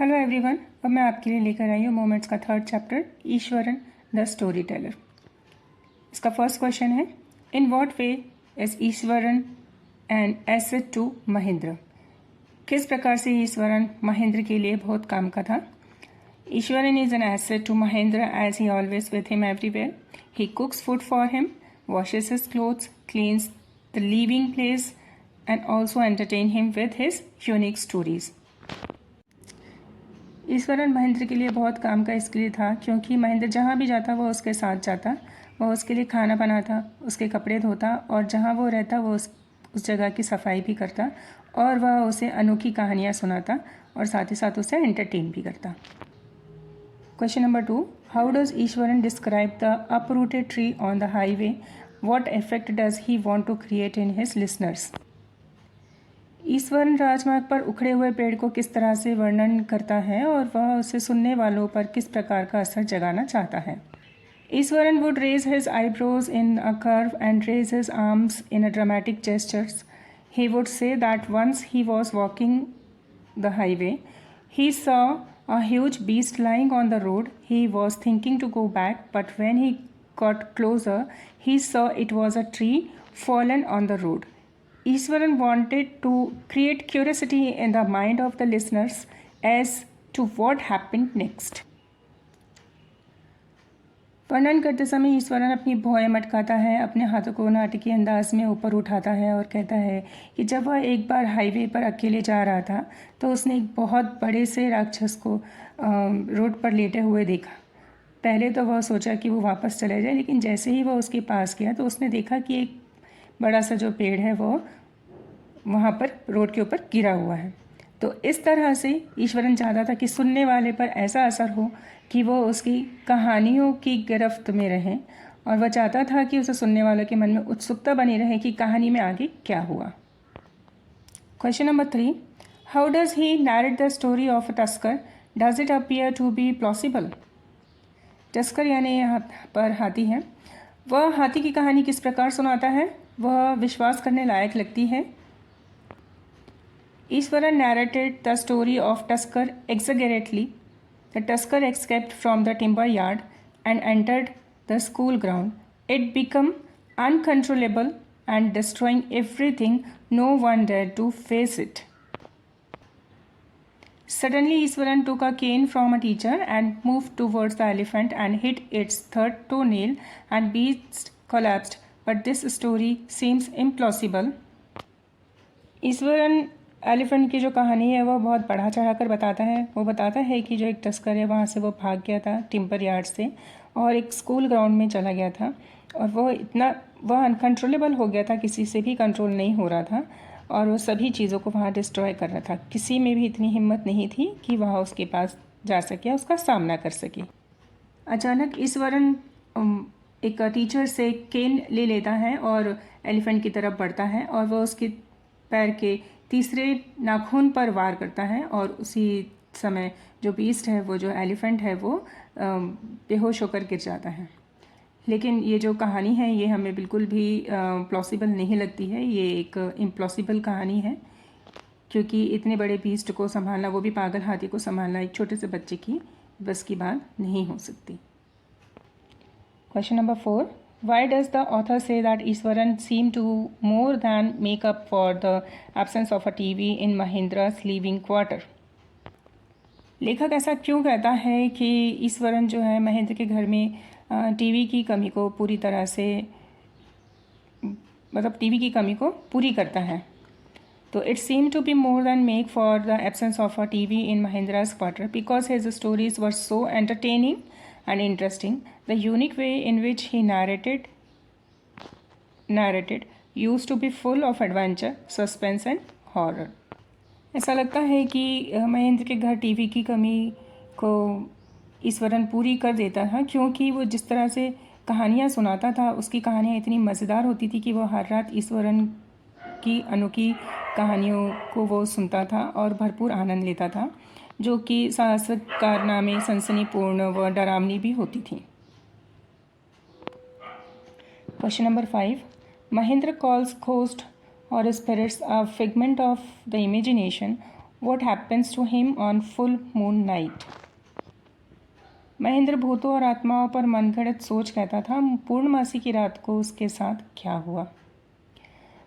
Hello everyone. अब मैं आपके लिए लेकर आई हूँ मोमेंट्स का third chapter, Iswaran the storyteller. इसका फर्स्ट क्वेश्चन है, in what way is Iswaran an asset to Mahendra? किस प्रकार से ईश्वरन महेंद्र के लिए बहुत काम का था? Iswaran is an asset to Mahendra as he always with him everywhere. He cooks food for him, washes his clothes, cleans the living place, and also entertain him with his unique stories. Eswaran Mahendra के लिए बहुत काम का इसके लिए था क्योंकि महेंद्र जहाँ भी जाता वह उसके साथ जाता, वह उसके लिए खाना बनाता, उसके कपड़े धोता और जहाँ वो रहता वो उस जगह की सफाई भी करता और वह उसे अनोखी कहानियाँ सुनाता और साथ ही साथ उसे एंटरटेन भी करता। Question number 2. How does Ishwaran describe the uprooted tree on the highway? What effect does he want to create in his listeners? Eswaran राजमार्ग पर उखड़े हुए पेड़ को किस तरह से वर्णन करता है और वह उसे सुनने वालों पर किस प्रकार का असर जगाना चाहता है? Eswaran would raise his eyebrows in a curve and raise his arms in a dramatic gestures. He would say that once he was walking the highway, he saw a huge beast lying on the road. He was thinking to go back, but when he got closer, he saw it was a tree fallen on the road. Ishwaran wanted to create curiosity in the mind of the listeners as to what happened next. वर्णन करते समय ईश्वरन अपनी भौहें मटकाता है, अपने हाथों को नाटकीय अंदाज में ऊपर उठाता है और कहता है कि जब वह एक बार हाईवे पर अकेले जा रहा था तो उसने एक बहुत बड़े से राक्षस को रोड पर लेटे हुए देखा। पहले तो वह सोचा कि वो वापस चले जाए, लेकिन जैसे ही वह उसके पास गया तो उसने देखा कि एक बड़ा सा जो पेड़ है वो वहाँ पर रोड के ऊपर गिरा हुआ है। तो इस तरह से ईश्वरन चाहता था कि सुनने वाले पर ऐसा असर हो कि वो उसकी कहानियों की गिरफ्त में रहें और वह चाहता था कि उसे सुनने वालों के मन में उत्सुकता बनी रहे कि कहानी में आगे क्या हुआ। Question number 3. How does he narrate the story of a tusker? Does it appear to be plausible? Tusker यानी यहाँ पर हाथी है। वह हाथी की कहानी किस प्रकार सुनाता है? वह विश्वास करने लायक लगती है। Ishwaran narrated the story of Tusker exaggeratedly. The Tusker escaped from the timber yard and entered the school ground. It became uncontrollable and destroying everything. No one dared to face it. Suddenly, Ishwaran took a cane from a teacher and moved towards the elephant and hit its third toenail, and beast collapsed. But this story seems implausible. Eswaran elephant की जो कहानी है वह बहुत बढ़ा चढ़ा कर बताता है। वो बताता है कि जो एक तस्कर है वहाँ से वो भाग गया था टिम्बर यार्ड से और एक स्कूल ग्राउंड में चला गया था और वह अनकंट्रोलेबल हो गया था, किसी से भी कंट्रोल नहीं हो रहा था और वो सभी चीज़ों को वहाँ डिस्ट्रॉय कर रहा था। किसी में भी इतनी हिम्मत नहीं थी कि वह उसके पास जा सके, उसका सामना कर सके। अचानक ईश्वरन एक टीचर से केन ले लेता है और एलिफेंट की तरफ बढ़ता है और वह उसके पैर के तीसरे नाखून पर वार करता है और उसी समय जो बीस्ट है, वो जो एलिफेंट है, वो बेहोश होकर गिर जाता है। लेकिन ये जो कहानी है ये हमें बिल्कुल भी प्लॉसिबल नहीं लगती है। ये एक इम्प्लॉसिबल कहानी है क्योंकि इतने बड़े बीस्ट को संभालना, वो भी पागल हाथी को संभालना एक छोटे से बच्चे की बस की बात नहीं हो सकती। Question number 4. Why does the author say that Ishwaran seemed to more than make up for the absence of a TV in Mahendra's living quarter? लेखक ऐसा क्यों कहता है कि ईश्वरन जो है महेंद्र के घर में टीवी की कमी को पूरी तरह से टीवी की कमी को पूरी करता है? तो it seemed to be more than make for the absence of a TV in Mahendra's quarter because his stories were so entertaining and interesting. The unique way in which he narrated used to be full of adventure, suspense and horror. ऐसा लगता है कि महेंद्र के घर TV की कमी को ईश्वरन पूरी कर देता था क्योंकि वो जिस तरह से कहानियाँ सुनाता था, उसकी कहानियाँ इतनी मज़ेदार होती थी कि वो हर रात ईश्वरन की अनोखी कहानियों को वो सुनता था और भरपूर आनंद लेता था, जो कि साहसिक कारनामे, सनसनीपूर्ण व डरावनी भी होती थी। Question number 5. Mahendra calls ghosts or spirits a figment of the imagination. What happens to him on full moon night? Mahendra भूतों और आत्माओं पर मनगढ़ंत सोच कहता था, पूर्णमासी की रात को उसके साथ क्या हुआ.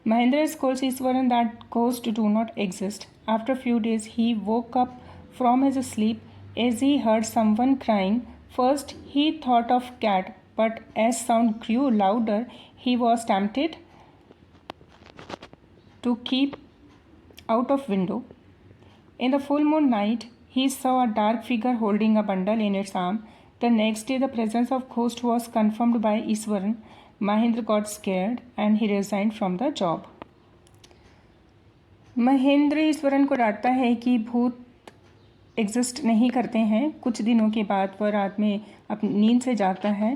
Mahendra scolds Iswaran that ghosts do not exist. After a few days, he woke up from his sleep as he heard someone crying. First, he thought of cat, but as sound grew louder, he was tempted to keep out of window. In the full moon night, he saw a dark figure holding a bundle in its arm. The next day, the presence of ghost was confirmed by Iswaran. Mahendra got scared and he resigned from the job. Mahendra Eswaran को डांटता है कि भूत exist नहीं करते हैं. कुछ दिनों के बाद वह रात में अपनी नींद से जागता है.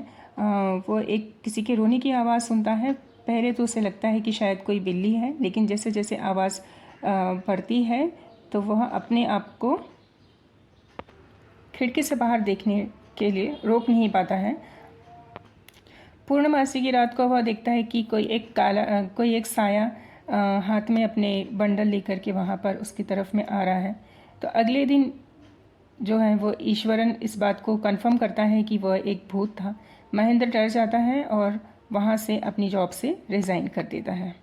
वो एक किसी के रोने की आवाज़ सुनता है. पहले तो उसे लगता है कि शायद कोई बिल्ली है, लेकिन जैसे जैसे आवाज़ बढ़ती है तो वह अपने आप को खिड़की से बाहर देखने के लिए रोक नहीं पाता है. पूर्णमासी की रात को वह देखता है कि कोई एक साया हाथ में अपने बंडल लेकर के वहाँ पर उसकी तरफ में आ रहा है. तो अगले दिन जो है वो ईश्वरन इस बात को कंफर्म करता है कि वह एक भूत था. महेंद्र डर जाता है और वहाँ से अपनी जॉब से रिज़ाइन कर देता है.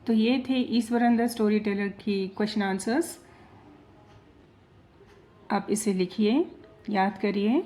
तो ये थे ईश्वरन द स्टोरी टेलर की क्वेश्चन आंसर्स. आप इसे लिखिए, याद करिए